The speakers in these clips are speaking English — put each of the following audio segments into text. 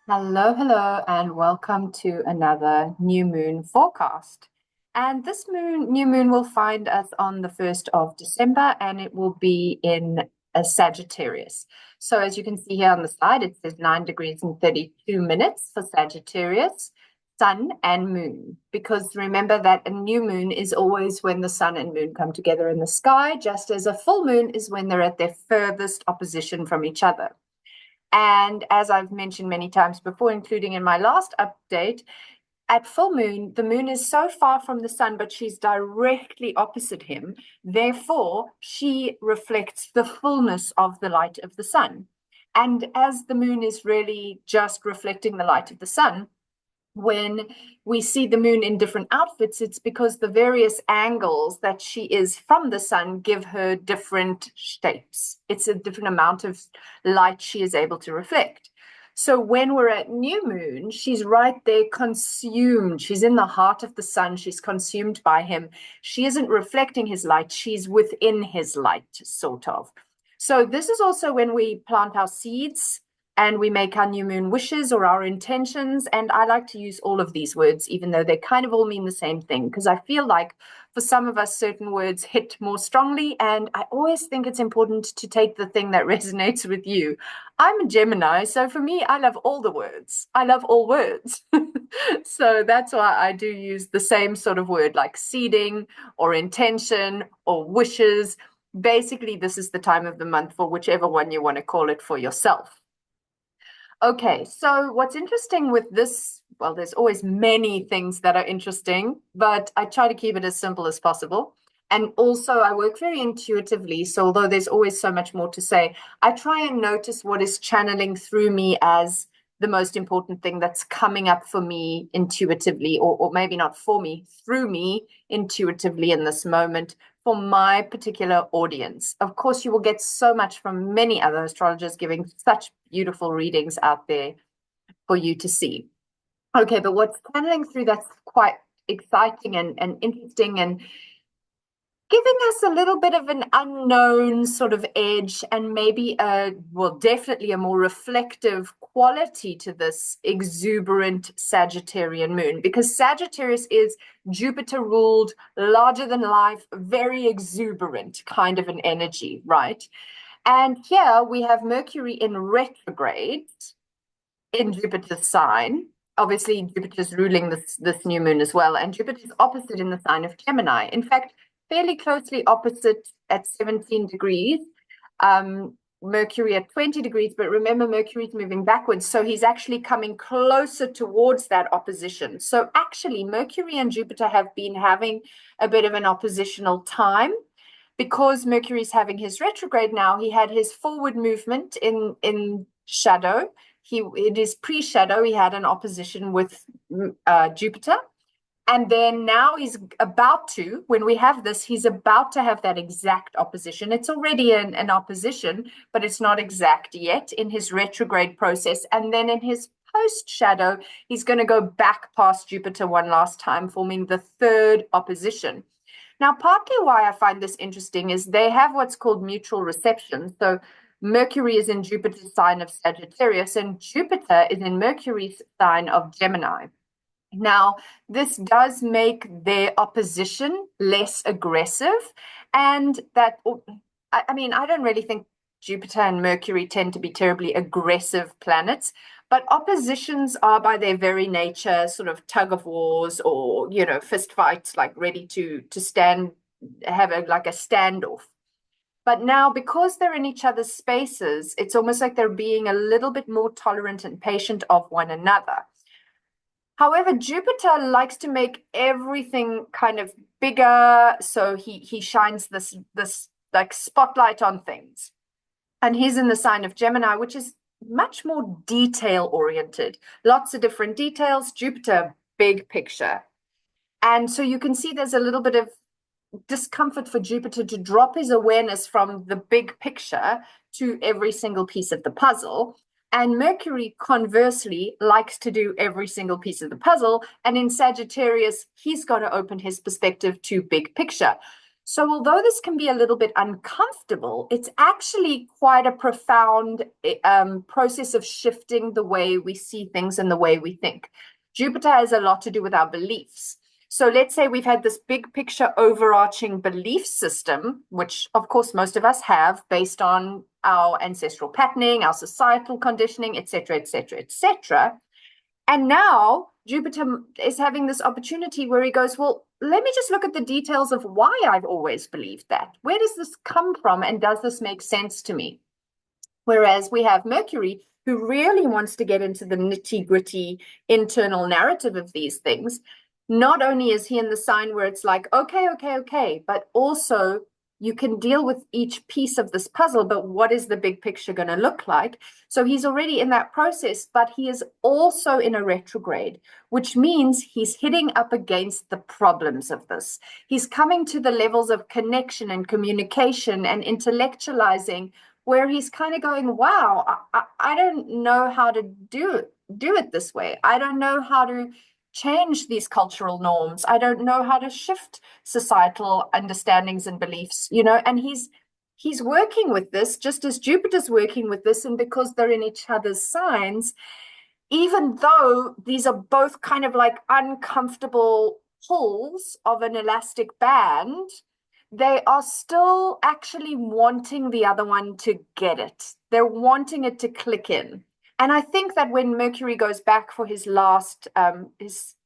Hello, hello, and welcome to another new moon forecast. And this new moon will find us on the 1st of December, and it will be in a Sagittarius. So as you can see here on the side, it says 9 degrees and 32 minutes for Sagittarius, sun and moon. Because remember that a new moon is always when the sun and moon come together in the sky, just as a full moon is when they're at their furthest opposition from each other. And as I've mentioned many times before, including in my last update, at full moon, the moon is so far from the sun, but she's directly opposite him. Therefore, she reflects the fullness of the light of the sun. And as the moon is really just reflecting the light of the sun, when we see the moon in different outfits, it's because the various angles that she is from the sun give her different shapes. It's a different amount of light she is able to reflect. So when we're at new moon, she's right there consumed. She's in the heart of the sun. She's consumed by him. She isn't reflecting his light. She's within his light, sort of. So this is also when we plant our seeds and we make our new moon wishes or our intentions. And I like to use all of these words, even though they kind of all mean the same thing, because I feel like for some of us, certain words hit more strongly. And I always think it's important to take the thing that resonates with you. I'm a Gemini, so for me, I love all the words. I love all words. So that's why I do use the same sort of word like seeding or intention or wishes. Basically, this is the time of the month for whichever one you want to call it for yourself. Okay, so what's interesting with this, well, there's always many things that are interesting, but I try to keep it as simple as possible. And also, I work very intuitively. So, although there's always so much more to say, I try and notice what is channeling through me as the most important thing that's coming up for me intuitively, or maybe not for me, through me intuitively in this moment for my particular audience. Of course, you will get so much from many other astrologers giving such beautiful readings out there for you to see. Okay, but what's channeling through that's quite exciting and interesting and giving us a little bit of an unknown sort of edge and maybe definitely a more reflective quality to this exuberant Sagittarian moon, because Sagittarius is Jupiter ruled, larger than life, very exuberant kind of an energy, right? And here we have Mercury in retrograde in Jupiter's sign. Obviously, Jupiter's ruling this new moon as well, and Jupiter's opposite in the sign of Gemini. In fact, fairly closely opposite at 17 degrees, Mercury at 20 degrees, but remember Mercury's moving backwards, so he's actually coming closer towards that opposition. So actually, Mercury and Jupiter have been having a bit of an oppositional time. Because Mercury's having his retrograde now, he had his forward movement in shadow. It is pre-shadow, he had an opposition with Jupiter. And then now he's about to, when we have this, he's about to have that exact opposition. It's already an opposition, but it's not exact yet in his retrograde process. And then in his post-shadow, he's going to go back past Jupiter one last time, forming the third opposition. Now, partly why I find this interesting is they have what's called mutual reception. So Mercury is in Jupiter's sign of Sagittarius, and Jupiter is in Mercury's sign of Gemini. Now, this does make their opposition less aggressive. And that, I mean, I don't really think Jupiter and Mercury tend to be terribly aggressive planets, but oppositions are by their very nature sort of tug of wars or, fist fights, like ready to stand, have like a standoff. But now, because they're in each other's spaces, it's almost like they're being a little bit more tolerant and patient of one another. However, Jupiter likes to make everything kind of bigger, so he shines this like spotlight on things. And he's in the sign of Gemini, which is much more detail oriented. Lots of different details. Jupiter, big picture. And so you can see there's a little bit of discomfort for Jupiter to drop his awareness from the big picture to every single piece of the puzzle. And Mercury, conversely, likes to do every single piece of the puzzle. And in Sagittarius, he's got to open his perspective to big picture. So although this can be a little bit uncomfortable, it's actually quite a profound process of shifting the way we see things and the way we think. Jupiter has a lot to do with our beliefs. So let's say we've had this big picture overarching belief system, which of course most of us have based on our ancestral patterning, our societal conditioning, etc., etc., etc. And now Jupiter is having this opportunity where he goes, well, let me just look at the details of why I've always believed that. Where does this come from? And does this make sense to me? Whereas we have Mercury, who really wants to get into the nitty gritty internal narrative of these things. Not only is he in the sign where it's like, okay, okay, okay, but also you can deal with each piece of this puzzle, but what is the big picture going to look like? So he's already in that process, but he is also in a retrograde, which means he's hitting up against the problems of this. He's coming to the levels of connection and communication and intellectualizing where he's kind of going, wow, I don't know how to do it this way. I don't know how to change these cultural norms. I don't know how to shift societal understandings and beliefs, and he's working with this just as Jupiter's working with this, and because they're in each other's signs, even though these are both kind of like uncomfortable pulls of an elastic band, they are still actually wanting the other one to get it. They're wanting it to click in. And I think that when Mercury goes back for his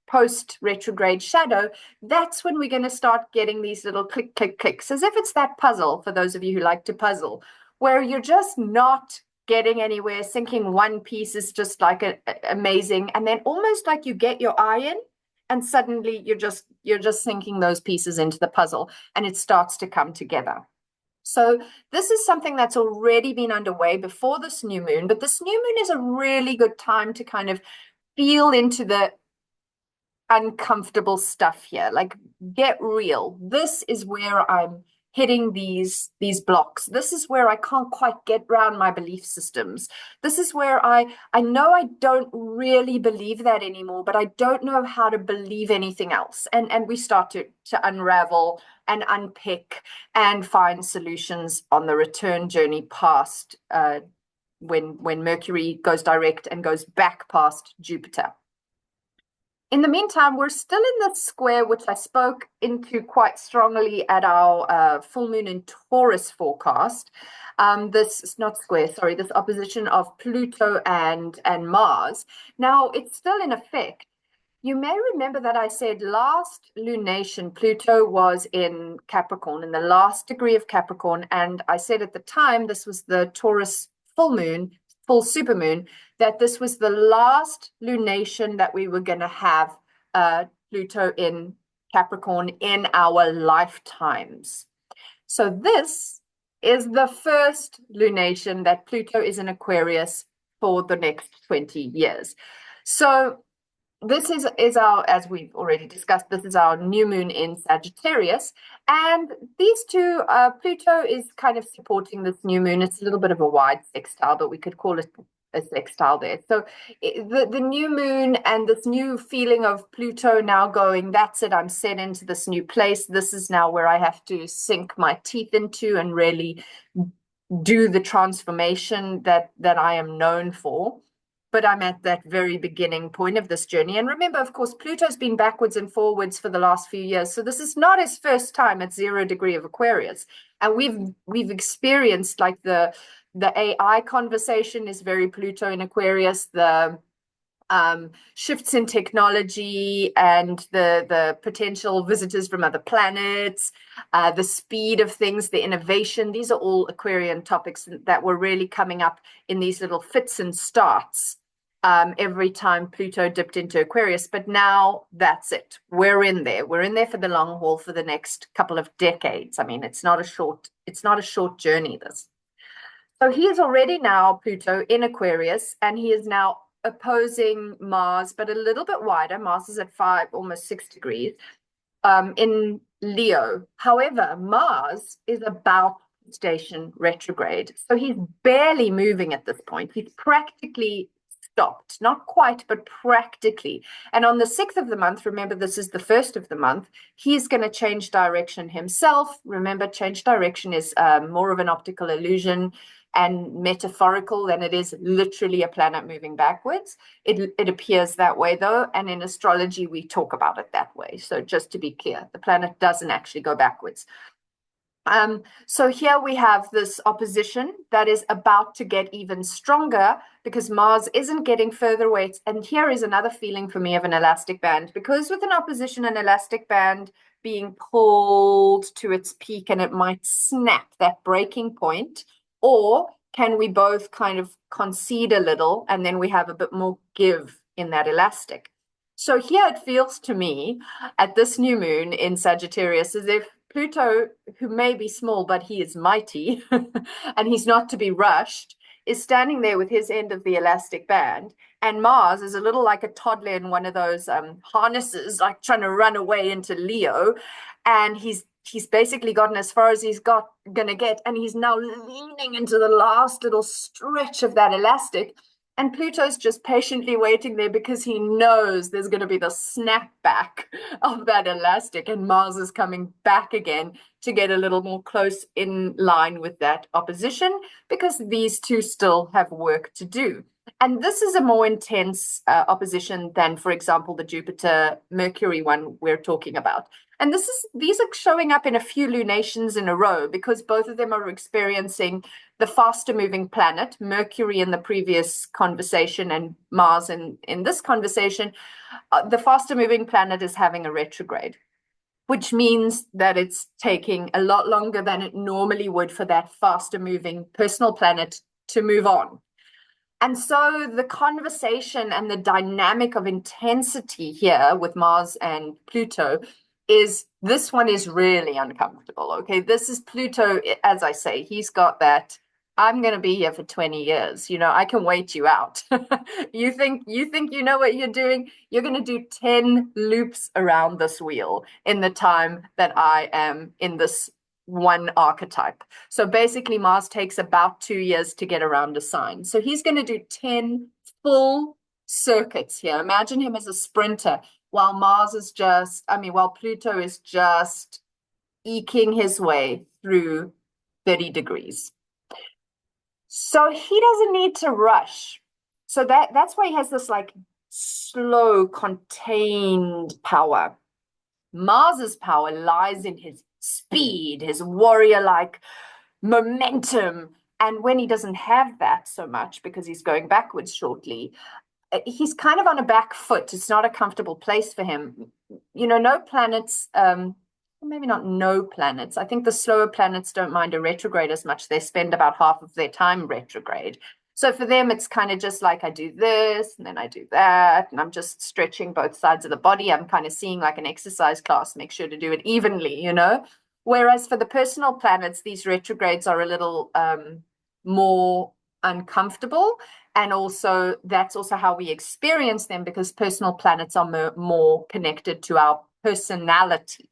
post retrograde shadow, that's when we're going to start getting these little click, click, clicks, as if it's that puzzle, for those of you who like to puzzle, where you're just not getting anywhere, thinking one piece is just like amazing, and then almost like you get your eye in, and suddenly you're just sinking those pieces into the puzzle, and it starts to come together. So this is something that's already been underway before this new moon, but this new moon is a really good time to kind of feel into the uncomfortable stuff here. Like, get real. This is where I'm hitting these blocks. This is where I can't quite get around my belief systems. This is where I know I don't really believe that anymore, but I don't know how to believe anything else. And we start to unravel and unpick and find solutions on the return journey past when Mercury goes direct and goes back past Jupiter. In the meantime, we're still in the square, which I spoke into quite strongly at our full moon in Taurus forecast. This is not square, sorry, this opposition of Pluto and Mars. Now, it's still in effect. You may remember that I said last lunation, Pluto was in Capricorn, in the last degree of Capricorn. And I said at the time, this was the Taurus full moon, full supermoon, that this was the last lunation that we were going to have Pluto in Capricorn in our lifetimes. So this is the first lunation that Pluto is in Aquarius for the next 20 years. So this is our, as we've already discussed, this is our new moon in Sagittarius. And these two, Pluto is kind of supporting this new moon. It's a little bit of a wide sextile, but we could call it a sextile there. So the new moon and this new feeling of Pluto now going, that's it, I'm set into this new place. This is now where I have to sink my teeth into and really do the transformation that I am known for. But I'm at that very beginning point of this journey. And remember, of course, Pluto's been backwards and forwards for the last few years. So this is not his first time at 0 degree of Aquarius. And we've experienced like the AI conversation is very Pluto in Aquarius, the shifts in technology and the potential visitors from other planets, the speed of things, the innovation. These are all Aquarian topics that were really coming up in these little fits and starts every time Pluto dipped into Aquarius. But now that's it. We're in there. We're in there for the long haul for the next couple of decades. I mean, it's not a short journey, this. So he is already now, Pluto, in Aquarius, and he is now opposing Mars, but a little bit wider. Mars is at 5, almost 6 degrees in Leo. However, Mars is about station retrograde. So he's barely moving at this point. He's practically stopped. Not quite, but practically. And on the 6th of the month, remember, this is the first of the month, he's going to change direction himself. Remember, change direction is more of an optical illusion and metaphorical than it is literally a planet moving backwards. It appears that way, though, and in astrology, we talk about it that way. So just to be clear, the planet doesn't actually go backwards. So here we have this opposition that is about to get even stronger because Mars isn't getting further away. And here is another feeling for me of an elastic band, because with an opposition, an elastic band being pulled to its peak and it might snap that breaking point, or can we both kind of concede a little and then we have a bit more give in that elastic? So here it feels to me at this new moon in Sagittarius as if Pluto, who may be small, but he is mighty, and he's not to be rushed, is standing there with his end of the elastic band. And Mars is a little like a toddler in one of those harnesses, like trying to run away into Leo. And he's basically gotten as far as he's gonna get, and he's now leaning into the last little stretch of that elastic. And Pluto's just patiently waiting there because he knows there's going to be the snapback of that elastic, and Mars is coming back again to get a little more close in line with that opposition, because these two still have work to do. And this is a more intense opposition than, for example, the Jupiter-Mercury one we're talking about. And these are showing up in a few lunations in a row because both of them are experiencing the faster moving planet, Mercury in the previous conversation and Mars in this conversation. The faster moving planet is having a retrograde, which means that it's taking a lot longer than it normally would for that faster moving personal planet to move on. And so the conversation and the dynamic of intensity here with Mars and Pluto is, this one is really uncomfortable. Okay, this is Pluto, as I say, he's got that, I'm going to be here for 20 years. You know, I can wait you out. you think you know what you're doing? You're going to do 10 loops around this wheel in the time that I am in this one archetype. So basically Mars takes about 2 years to get around a sign. So he's going to do 10 full circuits here. Imagine him as a sprinter while while Pluto is just eking his way through 30 degrees. So he doesn't need to rush. So that's why he has this like slow, contained power. Mars's power lies in his speed, his warrior-like momentum. And when he doesn't have that so much because he's going backwards shortly, he's kind of on a back foot. It's not a comfortable place for him. You know, no planets, maybe not no planets. I think the slower planets don't mind a retrograde as much. They spend about half of their time retrograde. So for them, it's kind of just like I do this and then I do that, and I'm just stretching both sides of the body. I'm kind of seeing like an exercise class, make sure to do it evenly, you know? Whereas for the personal planets, these retrogrades are a little more uncomfortable. And also, that's also how we experience them, because personal planets are more connected to our personality.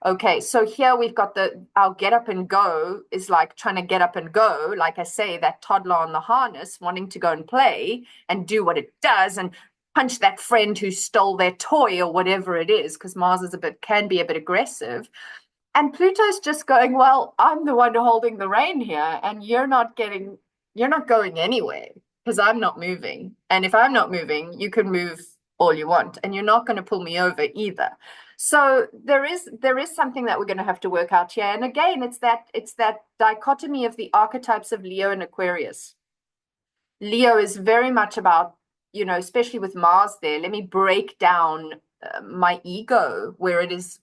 Okay, so here we've got our get up and go is like trying to get up and go. Like I say, that toddler on the harness wanting to go and play and do what it does and punch that friend who stole their toy or whatever it is, because Mars can be a bit aggressive. And Pluto's just going, well, I'm the one holding the rein here, and you're not going anywhere because I'm not moving. And if I'm not moving, you can move all you want, and you're not going to pull me over either. So there is something that we're going to have to work out here. And again, it's that dichotomy of the archetypes of Leo and Aquarius. Leo is very much about, you know, especially with Mars there, let me break down my ego where it is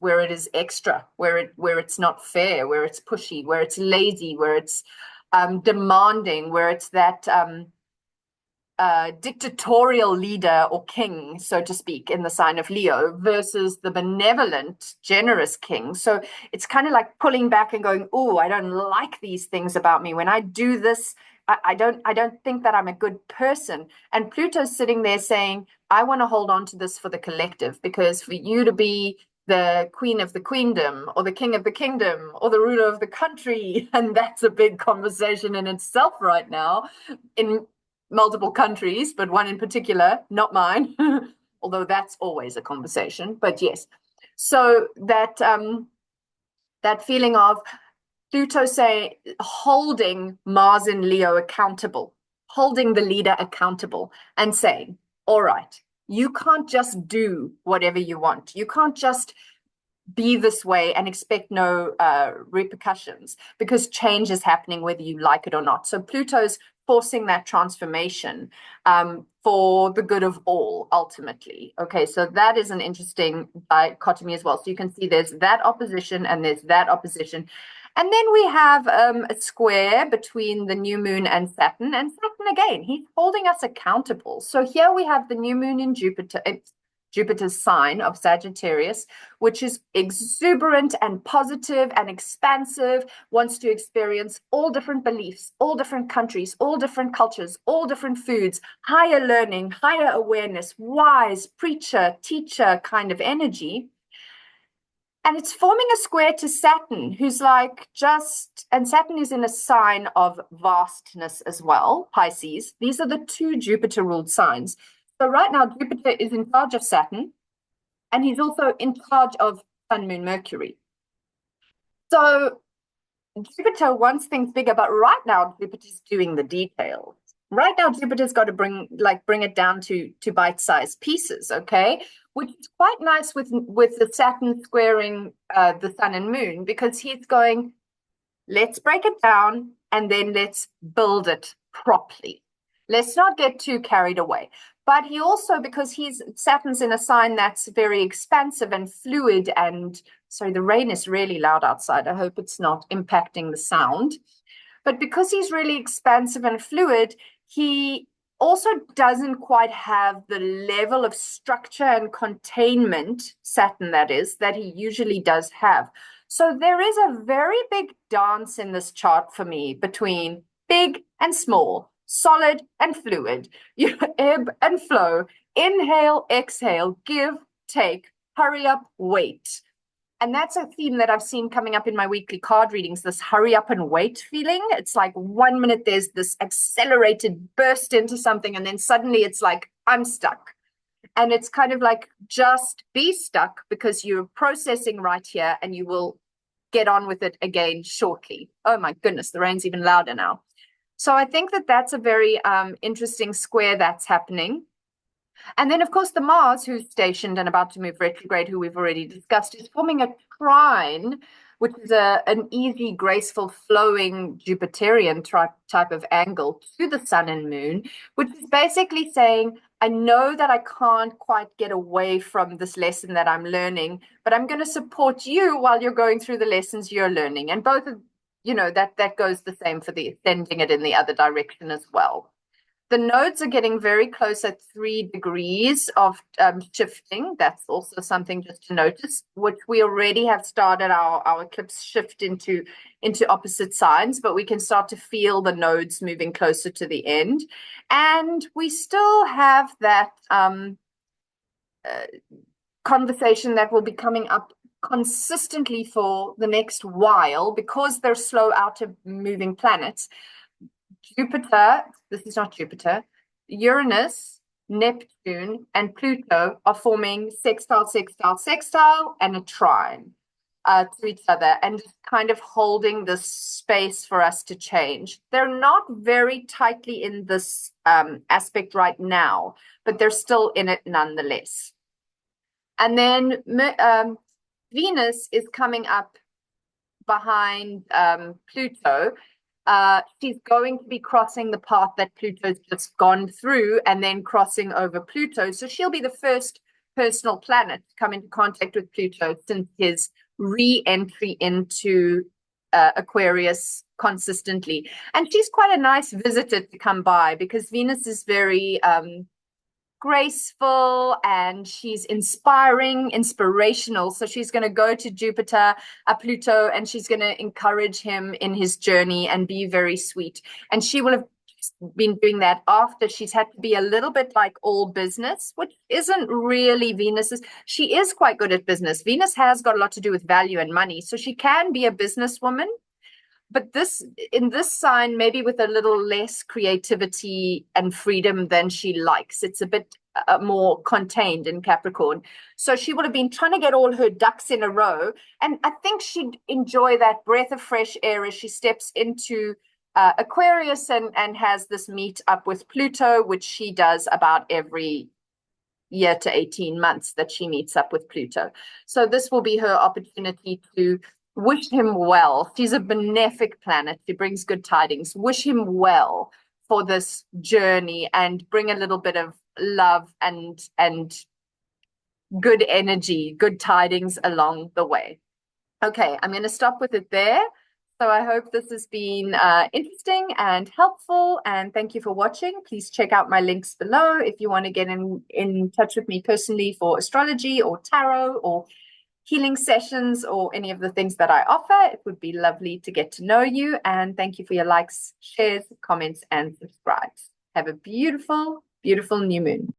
extra, where it's not fair, where it's pushy, where it's lazy, where it's demanding, where it's that dictatorial leader or king, so to speak, in the sign of Leo, versus the benevolent, generous king. So it's kind of like pulling back and going, oh, I don't like these things about me. When I do this, I don't think that I'm a good person. And Pluto's sitting there saying, I want to hold on to this for the collective, because for you to be the queen of the queendom or the king of the kingdom or the ruler of the country, and that's a big conversation in itself right now, in multiple countries, but one in particular, not mine, although that's always a conversation. But yes, so that feeling of Pluto say holding Mars and Leo accountable, holding the leader accountable, and saying, all right, you can't just do whatever you want. You can't just be this way and expect no repercussions, because change is happening whether you like it or not. So Pluto's forcing that transformation for the good of all, ultimately. Okay, so that is an interesting dichotomy as well. So you can see there's that opposition and there's that opposition. And then we have a square between the new moon and Saturn. And Saturn, again, he's holding us accountable. So here we have the new moon in Jupiter, Jupiter's sign of Sagittarius, which is exuberant and positive and expansive, wants to experience all different beliefs, all different countries, all different cultures, all different foods, higher learning, higher awareness, wise, preacher, teacher kind of energy. And it's forming a square to Saturn, who's like and Saturn is in a sign of vastness as well, Pisces. These are the two Jupiter-ruled signs. So right now, Jupiter is in charge of Saturn, and he's also in charge of Sun, Moon, Mercury. So Jupiter wants things bigger, but right now, Jupiter's doing the details. Right now, Jupiter's got to bring it down to bite-sized pieces, okay? Which is quite nice with the Saturn squaring the Sun and Moon, because he's going, let's break it down, and then let's build it properly. Let's not get too carried away. But he also, because Saturn's in a sign that's very expansive and fluid, and sorry, the rain is really loud outside. I hope it's not impacting the sound. But because he's really expansive and fluid, he also doesn't quite have the level of structure and containment, Saturn that is, that he usually does have. So there is a very big dance in this chart for me between big and small, solid and fluid, ebb and flow, inhale, exhale, give, take, hurry up, wait. And that's a theme that I've seen coming up in my weekly card readings, this hurry up and wait feeling. It's like 1 minute there's this accelerated burst into something, and then suddenly it's like, I'm stuck. And it's kind of like, just be stuck, because you're processing right here and you will get on with it again shortly. Oh my goodness, the rain's even louder now. So I think that that's a very interesting square that's happening. And then, of course, the Mars, who's stationed and about to move retrograde, who we've already discussed, is forming a trine, which is an easy, graceful, flowing Jupiterian type of angle to the Sun and Moon, which is basically saying, I know that I can't quite get away from this lesson that I'm learning, but I'm going to support you while you're going through the lessons you're learning. And both of, that goes the same for the sending it in the other direction as well. The nodes are getting very close at 3 degrees of shifting. That's also something just to notice, which we already have started our eclipse shift into opposite signs, but we can start to feel the nodes moving closer to the end. And we still have that conversation that will be coming up consistently for the next while, because they're slow outer moving planets. Jupiter, this is not Jupiter, Uranus, Neptune, and Pluto are forming sextile, sextile, sextile, and a trine to each other, and just kind of holding this space for us to change. They're not very tightly in this aspect right now, but they're still in it nonetheless. And then Venus is coming up behind Pluto. She's going to be crossing the path that Pluto's just gone through, and then crossing over Pluto. So she'll be the first personal planet to come into contact with Pluto since his re-entry into Aquarius consistently. And she's quite a nice visitor to come by, because Venus is very graceful, and she's inspirational. So she's going to go to Pluto, and she's going to encourage him in his journey and be very sweet. And she will have been doing that after she's had to be a little bit like all business, which isn't really Venus's. She is quite good at business. Venus has got a lot to do with value and money, so she can be a businesswoman. but in this sign, maybe with a little less creativity and freedom than she likes. It's a bit more contained in Capricorn. So she would have been trying to get all her ducks in a row. And I think she'd enjoy that breath of fresh air as she steps into Aquarius and has this meet up with Pluto, which she does about every year to 18 months that she meets up with Pluto. So this will be her opportunity to wish him well. She's a benefic planet. She brings good tidings. Wish him well for this journey and bring a little bit of love and good energy, good tidings along the way. Okay, I'm going to stop with it there. So I hope this has been interesting and helpful, and thank you for watching. Please check out my links below if you want to get in touch with me personally for astrology or tarot or healing sessions or any of the things that I offer. It would be lovely to get to know you, and thank you for your likes, shares, comments, and subscribes. Have a beautiful, beautiful new moon.